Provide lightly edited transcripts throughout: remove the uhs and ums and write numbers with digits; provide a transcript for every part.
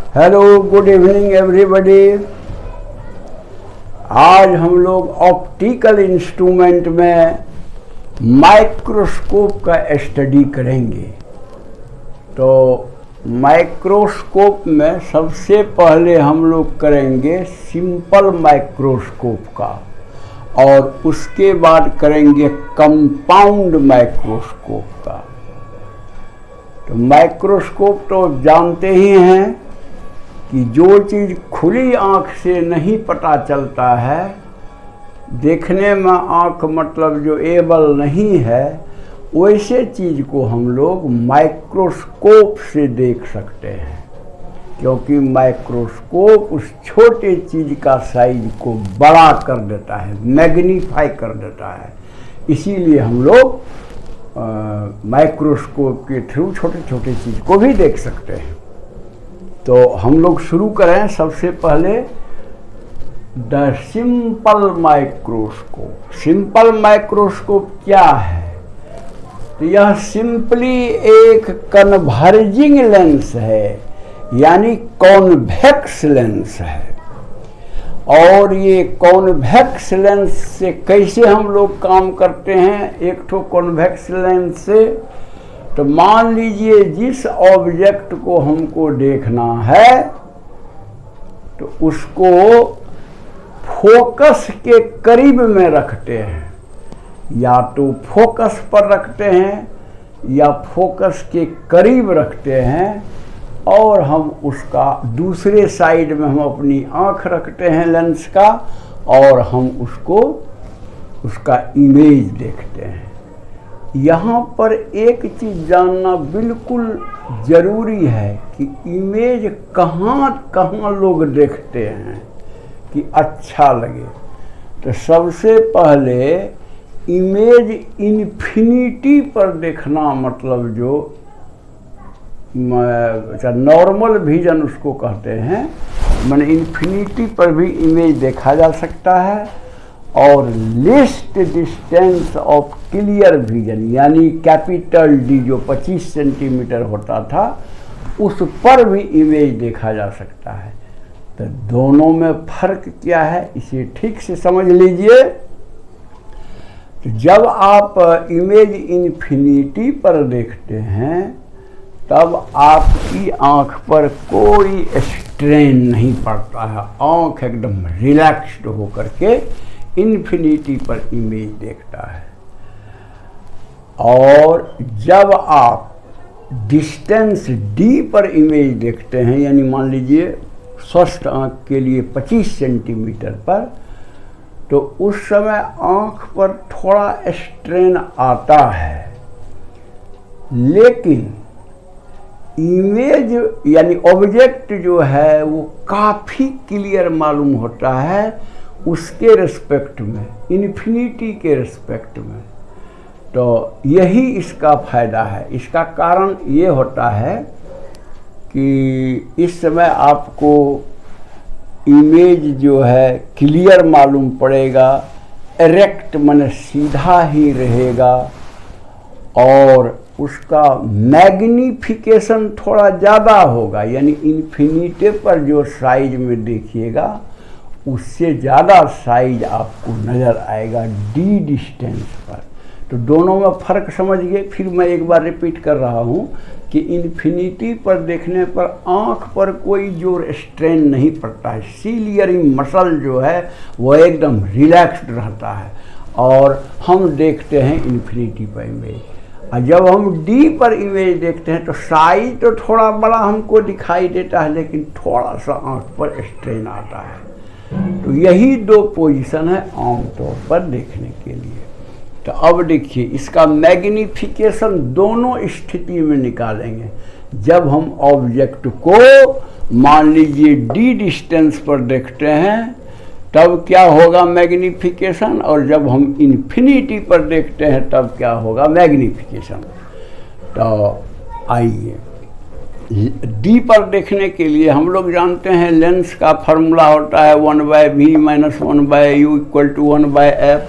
Hello, good evening everybody. आज हम लोग ऑप्टिकल इंस्ट्रूमेंट में माइक्रोस्कोप का स्टडी करेंगे। तो माइक्रोस्कोप में सबसे पहले हम लोग करेंगे सिंपल माइक्रोस्कोप का, और उसके बाद करेंगे कंपाउंड माइक्रोस्कोप का। तो माइक्रोस्कोप तो जानते ही हैं कि जो चीज़ खुली आँख से नहीं पता चलता है, देखने में आँख मतलब जो एबल नहीं है, वैसे चीज़ को हम लोग माइक्रोस्कोप से देख सकते हैं। क्योंकि माइक्रोस्कोप उस छोटे चीज़ का साइज को बड़ा कर देता है, मैग्नीफाई कर देता है। इसीलिए हम लोग माइक्रोस्कोप के थ्रू छोटे छोटे चीज़ को भी देख सकते हैं। तो हम लोग शुरू करें सबसे पहले the simple microscope. Simple microscope क्या है? तो यह सिंपली एक कन्वर्जिंग लेंस है, यानी कॉन्वेक्स लेंस है। और ये कॉन्वेक्स लेंस से कैसे हम लोग काम करते हैं? एक तो कॉन्वेक्स लेंस से, तो मान लीजिए जिस ऑब्जेक्ट को हमको देखना है, तो उसको फोकस के करीब में रखते हैं, या तो फोकस पर रखते हैं या फोकस के करीब रखते हैं, और हम उसका दूसरे साइड में हम अपनी आँख रखते हैं लेंस का, और हम उसका इमेज देखते हैं। यहाँ पर एक चीज़ जानना बिल्कुल ज़रूरी है कि इमेज कहाँ कहाँ लोग देखते हैं कि अच्छा लगे। तो सबसे पहले इमेज इन्फिनिटी पर देखना, मतलब जो नॉर्मल विजन उसको कहते हैं, माने इन्फिनिटी पर भी इमेज देखा जा सकता है। और list distance of clear vision, यानी कैपिटल डी जो 25 सेंटीमीटर होता था, उस पर भी इमेज देखा जा सकता है। तो दोनों में फ़र्क क्या है, इसे ठीक से समझ लीजिए। तो जब आप इमेज इन्फिनिटी पर देखते हैं, तब आपकी आँख पर कोई स्ट्रेन नहीं पड़ता है, आँख एकदम रिलैक्स्ड होकर के इन्फिनिटी पर इमेज देखता है। और जब आप डिस्टेंस डी पर इमेज देखते हैं, यानी मान लीजिए स्वस्थ आँख के लिए 25 सेंटीमीटर पर, तो उस समय आँख पर थोड़ा स्ट्रेन आता है, लेकिन इमेज यानी ऑब्जेक्ट जो है वो काफ़ी क्लियर मालूम होता है उसके रिस्पेक्ट में, इन्फिनिटी के रिस्पेक्ट में। तो यही इसका फ़ायदा है। इसका कारण ये होता है कि इस समय आपको इमेज जो है क्लियर मालूम पड़ेगा, एरेक्ट माने सीधा ही रहेगा, और उसका मैग्नीफिकेशन थोड़ा ज़्यादा होगा, यानी इन्फिनिटी पर जो साइज में देखिएगा उससे ज़्यादा साइज आपको नज़र आएगा डी डिस्टेंस पर। तो दोनों में फ़र्क समझ गए। फिर मैं एक बार रिपीट कर रहा हूँ कि इन्फिनिटी पर देखने पर आँख पर कोई जोर स्ट्रेन नहीं पड़ता है, सीलियरिंग मसल जो है वो एकदम रिलैक्स्ड रहता है, और हम देखते हैं इन्फिनिटी पर इमेज। और जब हम डी पर इमेज देखते हैं तो साइज तो थोड़ा बड़ा हमको दिखाई देता है, लेकिन थोड़ा सा आँख पर स्ट्रेन आता है। तो यही दो पोजीशन है आमतौर पर देखने के लिए। तो अब देखिए इसका मैग्नीफिकेशन दोनों स्थिति में निकालेंगे। जब हम ऑब्जेक्ट को मान लीजिए डी डिस्टेंस पर देखते हैं, तब क्या होगा मैग्नीफिकेशन, और जब हम इन्फिनिटी पर देखते हैं तब क्या होगा मैग्नीफिकेशन। तो आइए डी पर देखने के लिए हम लोग जानते हैं लेंस का फॉर्मूला होता है 1/v - 1/u = 1/f।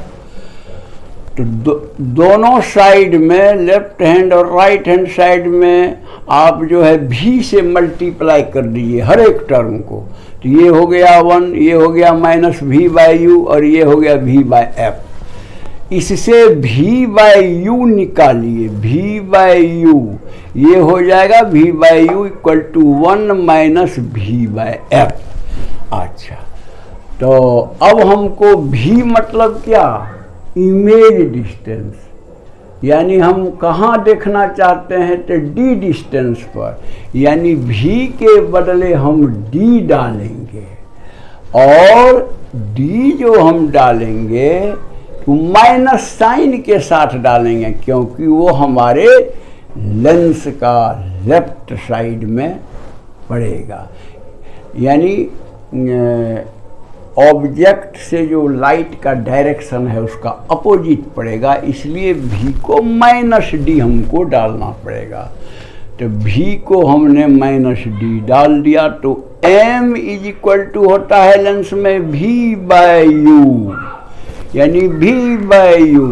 तो दोनों साइड में, लेफ्ट हैंड और राइट हैंड साइड में आप जो है भी से मल्टीप्लाई कर दीजिए हर एक टर्म को। तो ये हो गया 1, ये हो गया माइनस वी बाई यू, और ये हो गया वी बाई एफ। इससे v बाई यू निकालिए, v बाई यू ये हो जाएगा v by u equal to 1 minus v by f. अच्छा, तो अब हमको v मतलब क्या, इमेज डिस्टेंस, यानी हम कहाँ देखना चाहते हैं तो d डिस्टेंस पर, यानी v के बदले हम d डालेंगे, और d जो हम डालेंगे तो माइनस साइन के साथ डालेंगे, क्योंकि वो हमारे लेंस का लेफ्ट साइड में पड़ेगा, यानी ऑब्जेक्ट से जो लाइट का डायरेक्शन है उसका अपोजिट पड़ेगा, इसलिए v को माइनस डी हमको डालना पड़ेगा। तो v को हमने माइनस डी डाल दिया, तो m इज इक्वल टू होता है लेंस में v बाई यू, यानी v by u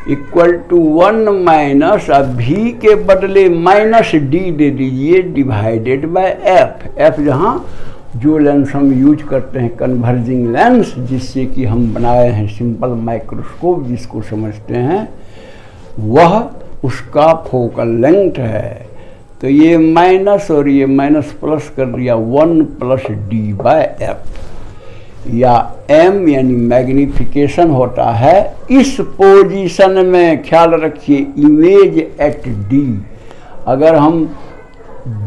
equal to 1 minus, अब v के बदले माइनस d दे दीजिए डिवाइडेड बाय f। f जहाँ जो लेंस हम यूज करते हैं कन्वर्जिंग लेंस, जिससे कि हम बनाए हैं सिंपल माइक्रोस्कोप जिसको समझते हैं, वह उसका फोकल लेंथ है। तो ये माइनस और ये माइनस प्लस कर दिया 1 प्लस डी बाय एफ, या m यानी मैग्निफिकेशन होता है इस पोजीशन में। ख्याल रखिए इमेज एट d, अगर हम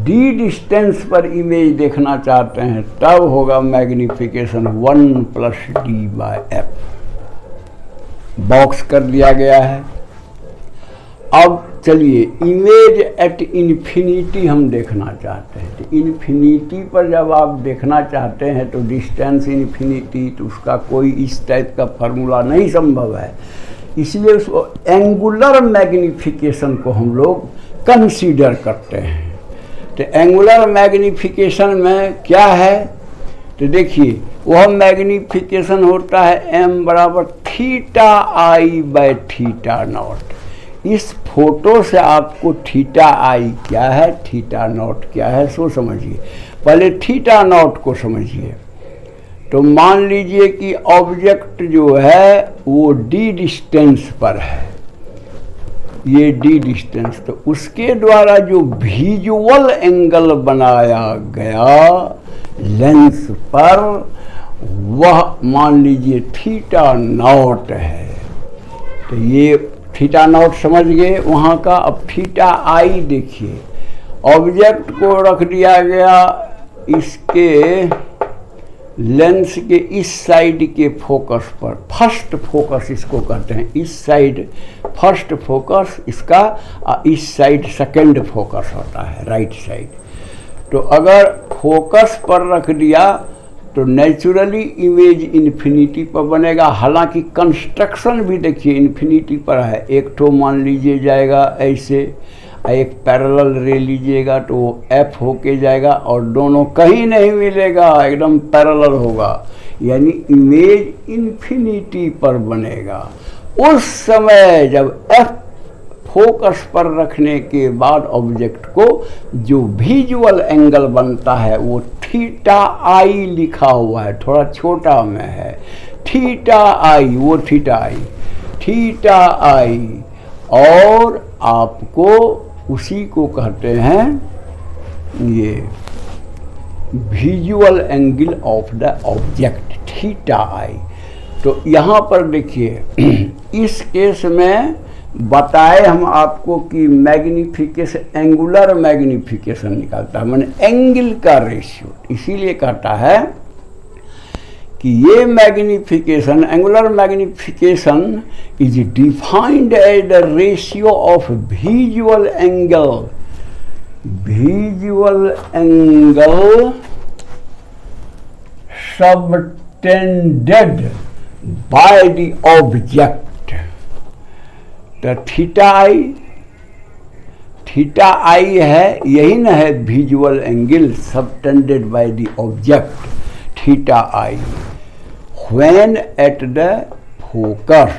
d डिस्टेंस पर इमेज देखना चाहते हैं तब होगा magnification 1 plus d by f. Box कर दिया गया है। अब चलिए इमेज एट इन्फिनिटी हम देखना चाहते हैं। तो इन्फिनिटी पर जब आप देखना चाहते हैं तो डिस्टेंस इन्फिनिटी, तो उसका कोई इस टाइप का फार्मूला नहीं संभव है, इसलिए उसको एंगुलर मैग्निफिकेशन को हम लोग कंसीडर करते हैं। तो एंगुलर मैग्निफिकेशन में क्या है, तो देखिए वह मैग्निफिकेशन होता है m बराबर theta I by theta naught. इस फोटो से आपको थीटा आई क्या है, थीटा नॉट क्या है, सो समझिए। पहले थीटा नॉट को समझिए। तो मान लीजिए कि ऑब्जेक्ट जो है वो d डिस्टेंस पर है, ये d डिस्टेंस, तो उसके द्वारा जो विजुअल एंगल बनाया गया लेंस पर वह मान लीजिए थीटा नॉट है। तो ये थीटा नॉट समझ गए वहाँ का। अब थीटा आई देखिए, ऑब्जेक्ट को रख दिया गया इसके लेंस के इस साइड के फोकस पर, फर्स्ट फोकस इसको कहते हैं, इस साइड फर्स्ट फोकस इसका, इस साइड सेकंड फोकस होता है, राइट साइड। तो अगर फोकस पर रख दिया तो नेचुरली इमेज इन्फिनिटी पर बनेगा। हालांकि कंस्ट्रक्शन भी देखिए इन्फिनिटी पर है। एक तो मान लीजिए जाएगा ऐसे, एक पैरेलल रे लीजिएगा तो वो एफ होके जाएगा और दोनों कहीं नहीं मिलेगा, एकदम पैरेलल होगा, यानी इमेज इन्फिनिटी पर बनेगा। उस समय जब एफ फोकस पर रखने के बाद ऑब्जेक्ट को जो विजुअल एंगल बनता है वो थीटा आई लिखा हुआ है, थोड़ा छोटा में है, थीटा आई, वो थीटा आई, थीटा आई, और आपको उसी को कहते हैं ये visual angle of the object, theta I. तो यहाँ पर देखिए इस केस में बताए हम आपको कि मैग्निफिकेशन, एंगुलर मैग्निफिकेशन निकालता है, माने एंगल का रेशियो। इसीलिए कहता है कि ये magnification, angular magnification is defined as the ratio of visual angle, visual angle subtended by the object. तो थीटा आई है, यही ना है visual angle subtended by the object, theta i when at the focus.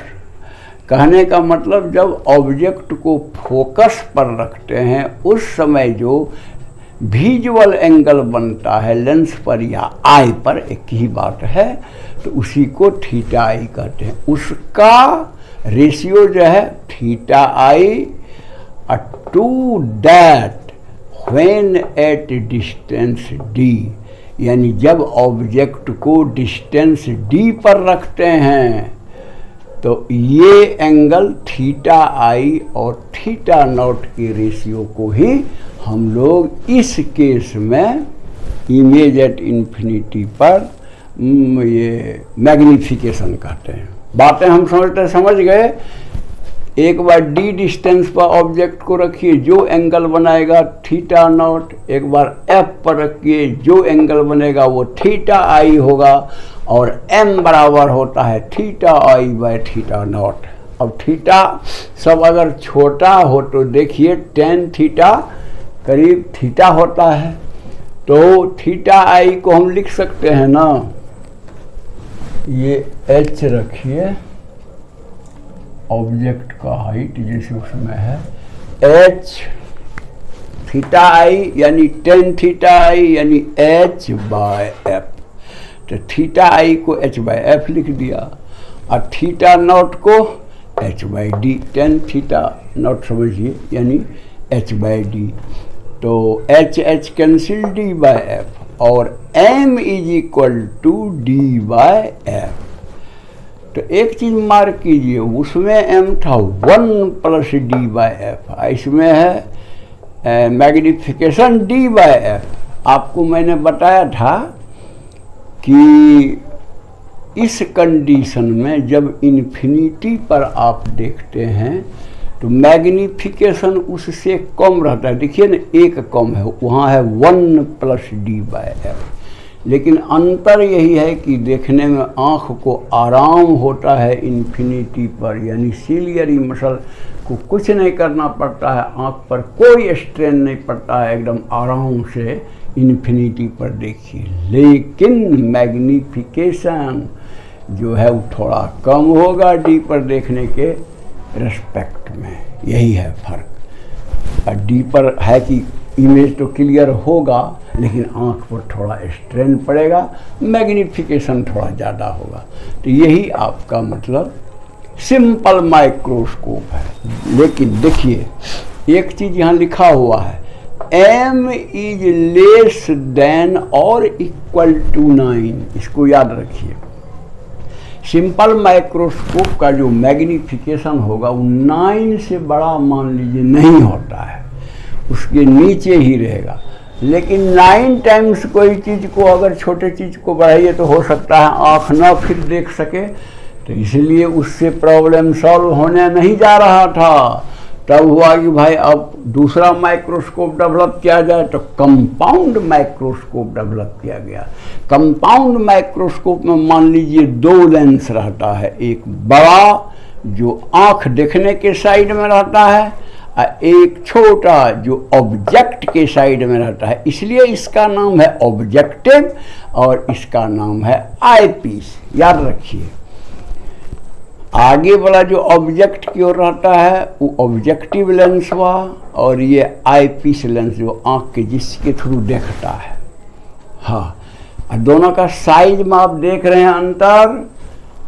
कहने का मतलब जब object को फोकस पर रखते हैं उस समय जो विजुअल एंगल बनता है लेंस पर या आई पर, एक ही बात है, तो उसी को थीटा आई कहते हैं। उसका रेशियो जो है theta i to that when at distance d, यानी जब ऑब्जेक्ट को डिस्टेंस डी पर रखते हैं तो ये एंगल थीटा आई और थीटा नॉट के रेशियो को ही हम लोग इस केस में इमेज एट इन्फिनिटी पर ये मैग्निफिकेशन कहते हैं। बातें हम समझ गए। एक बार डी डिस्टेंस पर ऑब्जेक्ट को रखिए, जो एंगल बनाएगा थीटा नॉट, एक बार एफ पर रखिए, जो एंगल बनेगा वो थीटा आई होगा, और एम बराबर होता है theta I by theta naught. अब थीटा सब अगर छोटा हो तो देखिए टेन थीटा करीब थीटा होता है, तो थीटा आई को हम लिख सकते हैं ना, ये एच रखिए, ऑब्जेक्ट का हाइट जैसे उसमें है, एच थीटा आई यानी टेन थीटा आई यानी एच बाय एफ, तो थीटा आई को एच बाय एफ लिख दिया और थीटा नॉट को H by D, tan theta nought समझिए यानी एच बाय डी, तो H H cancel D by F और M is equal to D by F. तो एक चीज मार्क कीजिए, उसमें एम था 1 प्लस डी बाय एफ, इसमें है मैग्निफिकेशन डी बाय एफ। आपको मैंने बताया था कि इस कंडीशन में जब इन्फिनिटी पर आप देखते हैं तो मैग्निफिकेशन उससे कम रहता है। देखिए ना, एक कम है, वहाँ है 1 प्लस डी बाय एफ, लेकिन अंतर यही है कि देखने में आँख को आराम होता है इन्फिनिटी पर, यानी सिलियरी मसल को कुछ नहीं करना पड़ता है, आँख पर कोई स्ट्रेन नहीं पड़ता है, एकदम आराम से इन्फिनिटी पर देखिए। लेकिन मैग्निफिकेशन जो है वो थोड़ा कम होगा डी पर देखने के रेस्पेक्ट में, यही है फर्क। और डी पर है कि इमेज तो क्लियर होगा लेकिन आँख पर थोड़ा स्ट्रेन पड़ेगा, मैग्निफिकेशन थोड़ा ज़्यादा होगा। तो यही आपका मतलब सिंपल माइक्रोस्कोप है। लेकिन देखिए एक चीज़ यहाँ लिखा हुआ है, m इज लेस देन और इक्वल टू 9, इसको याद रखिए। सिंपल माइक्रोस्कोप का जो मैग्निफिकेशन होगा वो 9 से बड़ा मान लीजिए नहीं होता है, उसके नीचे ही रहेगा। लेकिन 9 टाइम्स कोई चीज़ को अगर छोटे चीज़ को बढ़ाइए तो हो सकता है आँख ना फिर देख सके, तो इसलिए उससे प्रॉब्लम सॉल्व होने नहीं जा रहा था। तब हुआ कि भाई अब दूसरा माइक्रोस्कोप डेवलप किया जाए, तो कंपाउंड माइक्रोस्कोप डेवलप किया गया। कंपाउंड माइक्रोस्कोप में मान लीजिए 2 लेंस रहता है, एक बड़ा जो आँख देखने के साइड में रहता है और एक छोटा जो ऑब्जेक्ट के साइड में रहता है, इसलिए इसका नाम है ऑब्जेक्टिव और इसका नाम है आई पीस। याद रखिए, आगे वाला जो ऑब्जेक्ट की ओर रहता है वो ऑब्जेक्टिव लेंस हुआ और ये आई पीस लेंस जो आँख के जिसके थ्रू देखता है। हाँ, और दोनों का साइज में आप देख रहे हैं अंतर,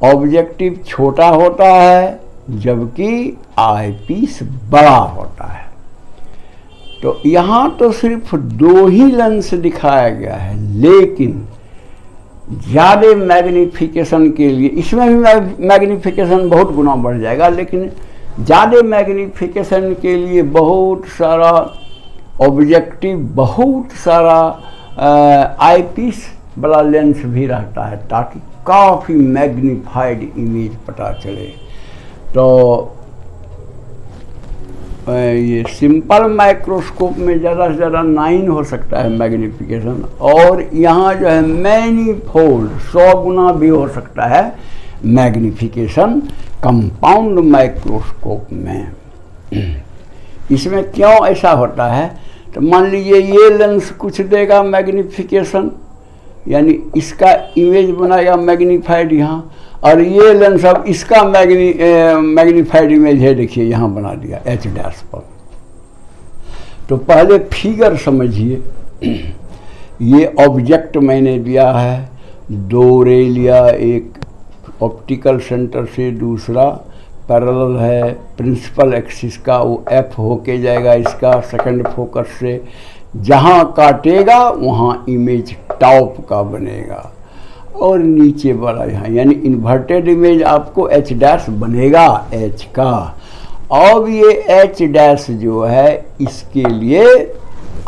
ऑब्जेक्टिव छोटा होता है जबकि आई पीस बड़ा होता है। तो यहाँ तो सिर्फ 2 ही लेंस दिखाया गया है, लेकिन ज़्यादा मैग्निफिकेशन के लिए इसमें भी मैग्निफिकेशन बहुत गुना बढ़ जाएगा, लेकिन ज़्यादा मैग्निफिकेशन के लिए बहुत सारा ऑब्जेक्टिव, बहुत सारा आई पीस वाला लेंस भी रहता है ताकि काफ़ी मैग्नीफाइड इमेज पता चले। तो ये सिंपल माइक्रोस्कोप में ज़्यादा से ज़्यादा 9 हो सकता है मैग्निफिकेशन, और यहाँ जो है मैनीफोल्ड 100 गुना भी हो सकता है मैग्निफिकेशन कंपाउंड माइक्रोस्कोप में। इसमें क्यों ऐसा होता है, तो मान लीजिए ये लेंस कुछ देगा मैग्निफिकेशन, यानी इसका इमेज बनाएगा मैग्नीफाइड यहाँ, और ये लेंस अब इसका मैग्नीफाइड इमेज है, देखिए यहाँ बना दिया H डैश पर। तो पहले फिगर समझिए, ये ऑब्जेक्ट मैंने दिया है, 2 रे लिया, एक ऑप्टिकल सेंटर से, दूसरा पैरेलल है प्रिंसिपल एक्सिस का, वो F होके जाएगा इसका सेकंड फोकस से, जहाँ काटेगा वहाँ इमेज टॉप का बनेगा और नीचे वाला यहाँ, यानी इन्वर्टेड इमेज आपको H डैश बनेगा H का। अब ये H डैश जो है इसके लिए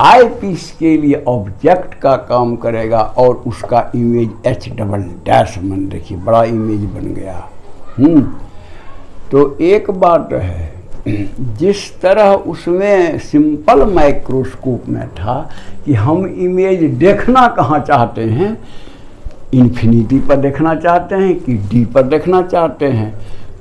आई पीस के लिए ऑब्जेक्ट का काम करेगा और उसका इमेज H डबल डैश बन, देखिए बड़ा इमेज बन गया। तो एक बात है, जिस तरह उसमें सिंपल माइक्रोस्कोप में था कि हम इमेज देखना कहाँ चाहते हैं, इन्फिनिटी पर देखना चाहते हैं कि डी पर देखना चाहते हैं,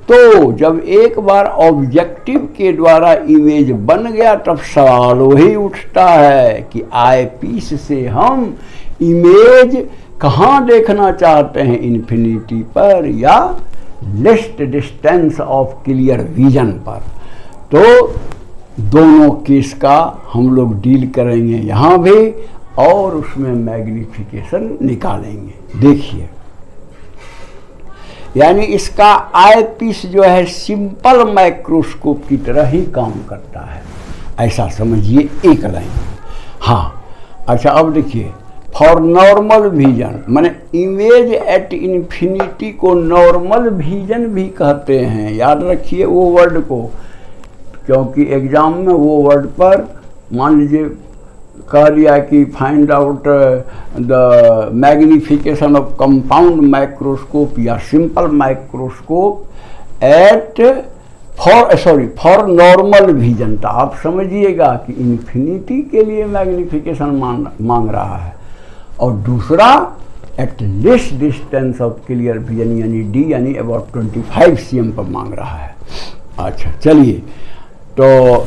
तो जब एक बार ऑब्जेक्टिव के द्वारा इमेज बन गया तब सवाल वही उठता है कि आई पीस से हम इमेज कहाँ देखना चाहते हैं, इन्फिनिटी पर या लेस्ट डिस्टेंस ऑफ क्लियर विजन पर। तो दोनों केस का हम लोग डील करेंगे यहाँ भी और उसमें मैग्निफिकेशन निकालेंगे। देखिए, यानी इसका आई पीस जो है सिंपल माइक्रोस्कोप की तरह ही काम करता है, ऐसा समझिए एक लाइन। हाँ, अच्छा अब देखिए, फॉर नॉर्मल विजन, माने इमेज एट इन्फिनिटी को नॉर्मल विजन भी कहते हैं, याद रखिए वो वर्ड को, क्योंकि एग्जाम में वो वर्ड पर मान लीजिए कह दिया कि find out the magnification of compound microscope या simple microscope at for normal vision, तो आप समझिएगा कि इन्फिनिटी के लिए मैग्निफिकेशन मांग रहा है, और दूसरा at least distance of clear vision यानी डी यानी अबाउट 25 cm पर मांग रहा है। अच्छा चलिए, तो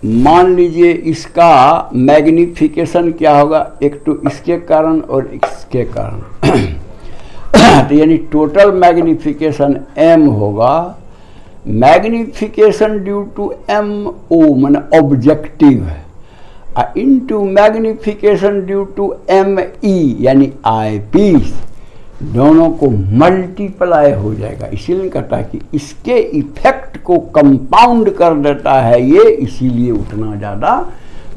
मान लीजिए इसका मैग्निफिकेशन क्या होगा, एक तो इसके कारण और इसके कारण तो यानी टोटल मैग्निफिकेशन m होगा, मैग्निफिकेशन ड्यू टू MO माने ऑब्जेक्टिव है, into magnification due to ME यानी आई पीस, दोनों को मल्टीप्लाई हो जाएगा। इसीलिए कहता है कि इसके इफेक्ट को कंपाउंड कर देता है ये, इसीलिए उतना ज़्यादा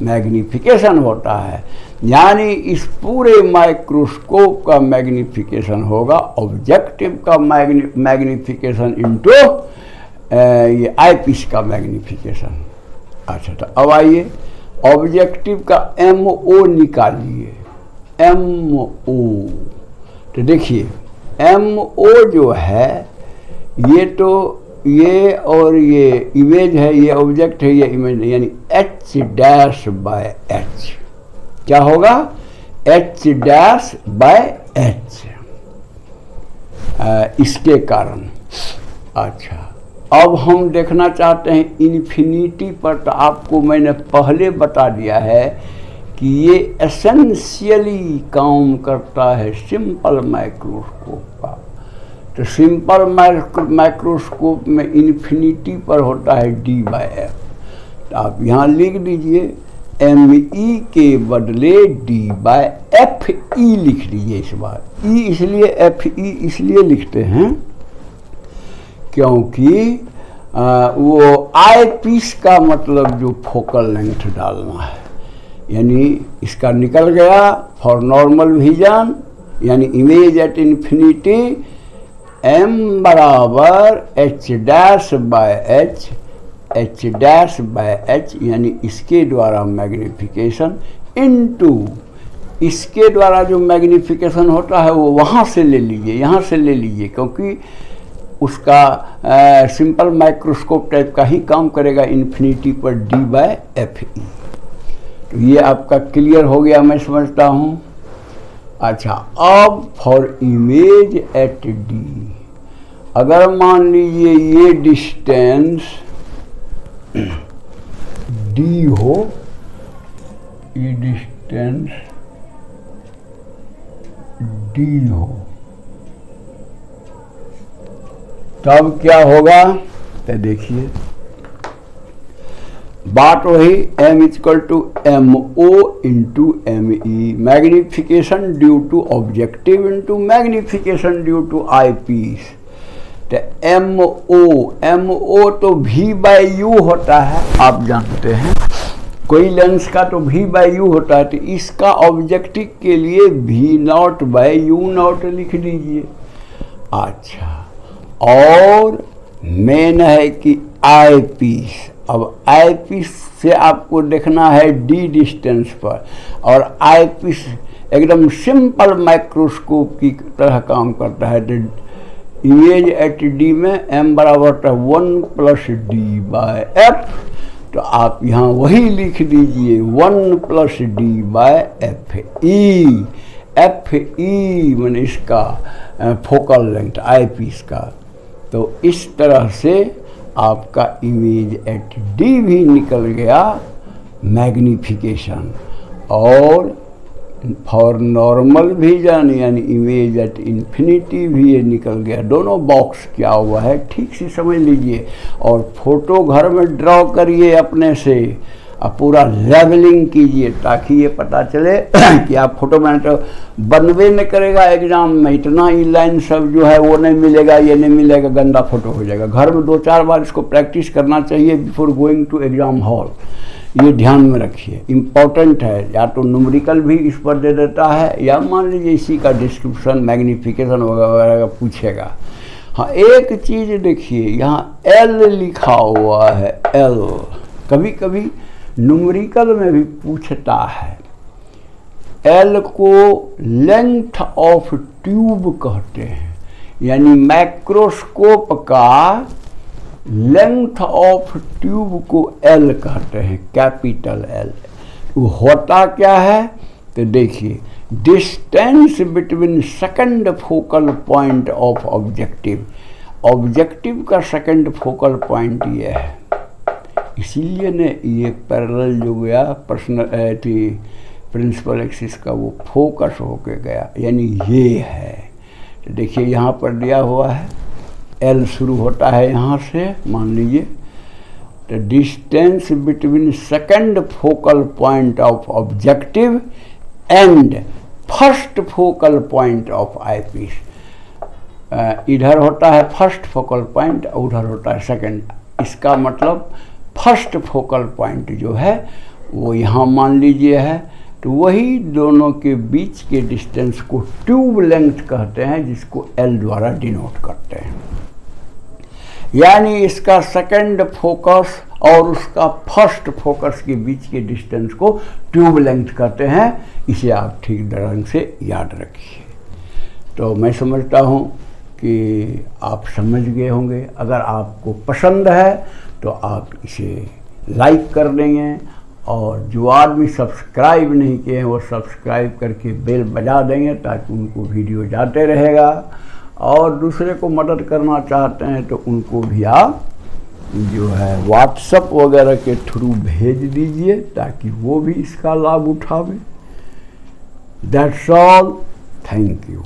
मैग्निफिकेशन होता है। यानी इस पूरे माइक्रोस्कोप का मैग्निफिकेशन होगा ऑब्जेक्टिव का मैग्निफिकेशन इनटू ये आई पीस का मैग्निफिकेशन। अच्छा, तो अब आइए ऑब्जेक्टिव का MO निकालिए, MO। तो देखिए MO जो है ये तो ये और ये इमेज है, ये ऑब्जेक्ट है, ये इमेज है, यानी H डैश बाय H क्या होगा, H डैश बाय H इसके कारण। अच्छा, अब हम देखना चाहते हैं इन्फिनिटी पर, तो आपको मैंने पहले बता दिया है कि ये एसेंशियली काम करता है सिंपल माइक्रोस्कोप का। तो सिंपल माइक्रोस्कोप में इन्फिनिटी पर होता है D/F, तो आप यहाँ लिख दीजिए ME के बदले D/FE लिख दीजिए। इस बार E इसलिए FE इसलिए लिखते हैं क्योंकि वो आई पीस का मतलब जो फोकल लेंथ डालना है, यानी इसका निकल गया फॉर नॉर्मल विजन यानी इमेज एट इन्फिनिटी M बराबर H dash by H dash by H, यानी इसके द्वारा मैग्निफिकेशन इनटू इसके द्वारा जो मैग्निफिकेशन होता है वो वहाँ से ले लीजिए, यहाँ से ले लीजिए, क्योंकि उसका सिंपल माइक्रोस्कोप टाइप का ही काम करेगा इन्फिनिटी पर D/FE। तो ये आपका क्लियर हो गया, मैं समझता हूँ। अच्छा, अब फॉर इमेज एट D, अगर मान लीजिए ये डिस्टेंस D हो, ये डिस्टेंस D हो, तब क्या होगा तो देखिए, बात वही m equal to MO into ME, magnification due to objective into magnification due to eyepiece. तो MO तो V/U होता है, आप जानते हैं, कोई लेंस का तो V/U होता है, तो इसका ऑब्जेक्टिव के लिए V0/U0 लिख दीजिए। अच्छा, और मेन है कि आई पीस। अब आई पीस से आपको देखना है D डिस्टेंस पर, और आई पीस एकदम सिंपल माइक्रोस्कोप की तरह काम करता है। तो इमेज एट D में m बराबर 1 + D/f, तो आप यहाँ वही लिख दीजिए 1 + D/FE। FE मैंने इसका फोकल लेंथ आई पीस का। तो इस तरह से आपका इमेज एट D भी निकल गया मैग्निफिकेशन, और फॉर नॉर्मल भी यानी इमेज एट इन्फिनिटी भी ये निकल गया। दोनों बॉक्स क्या हुआ है ठीक से समझ लीजिए, और फोटो घर में ड्रॉ करिए अपने से, और पूरा लेवलिंग कीजिए, ताकि ये पता चले कि आप फोटो में तो बनवे न करेगा एग्जाम में, इतना ई लाइन सब जो है वो नहीं मिलेगा, ये नहीं मिलेगा, गंदा फोटो हो जाएगा। घर में 2-4 बार इसको प्रैक्टिस करना चाहिए before going to exam hall. ये ध्यान में रखिए, इम्पोर्टेंट है। या तो न्यूमेरिकल भी इस पर दे देता है, या मान लीजिए इसी का डिस्क्रिप्शन मैग्निफिकेशन वगैरह पूछेगा। हाँ, एक चीज़ देखिए, यहाँ L लिखा हुआ है, L कभी कभी न्यूमेरिकल में भी पूछता है। L को लेंथ ऑफ ट्यूब कहते हैं, यानी माइक्रोस्कोप का लेंथ ऑफ ट्यूब को L कहते हैं, कैपिटल L। वो होता क्या है तो देखिए, distance between second focal point of objective. Objective का सेकंड फोकल पॉइंट ये है, इसीलिए ने ये पैरेलल जो गया प्रिंसिपल एक्सिस का वो फोकस होके गया, यानी ये है। तो देखिए यहाँ पर दिया हुआ है, L शुरू होता है यहाँ से, मान लीजिए। तो distance between second focal point of objective and first focal point of eyepiece. इधर होता है फर्स्ट फोकल पॉइंट, उधर होता है सेकंड। इसका मतलब फर्स्ट फोकल पॉइंट जो है वो यहाँ मान लीजिए है, तो वही दोनों के बीच के डिस्टेंस को ट्यूब लेंथ कहते हैं, जिसको L द्वारा डिनोट करते हैं। यानी इसका सेकंड फोकस और उसका फर्स्ट फोकस के बीच के डिस्टेंस को ट्यूब लेंथ कहते हैं। इसे आप ठीक ढंग से याद रखिए। तो मैं समझता हूँ कि आप समझ गए होंगे। अगर आपको पसंद है तो आप इसे लाइक कर देंगे, और जो आदमी सब्सक्राइब नहीं किए हैं वो सब्सक्राइब करके बेल बजा देंगे, ताकि उनको वीडियो जाते रहेगा। और दूसरे को मदद करना चाहते हैं तो उनको भी आप जो है व्हाट्सएप वगैरह के थ्रू भेज दीजिए, ताकि वो भी इसका लाभ उठावे। That's all, thank you.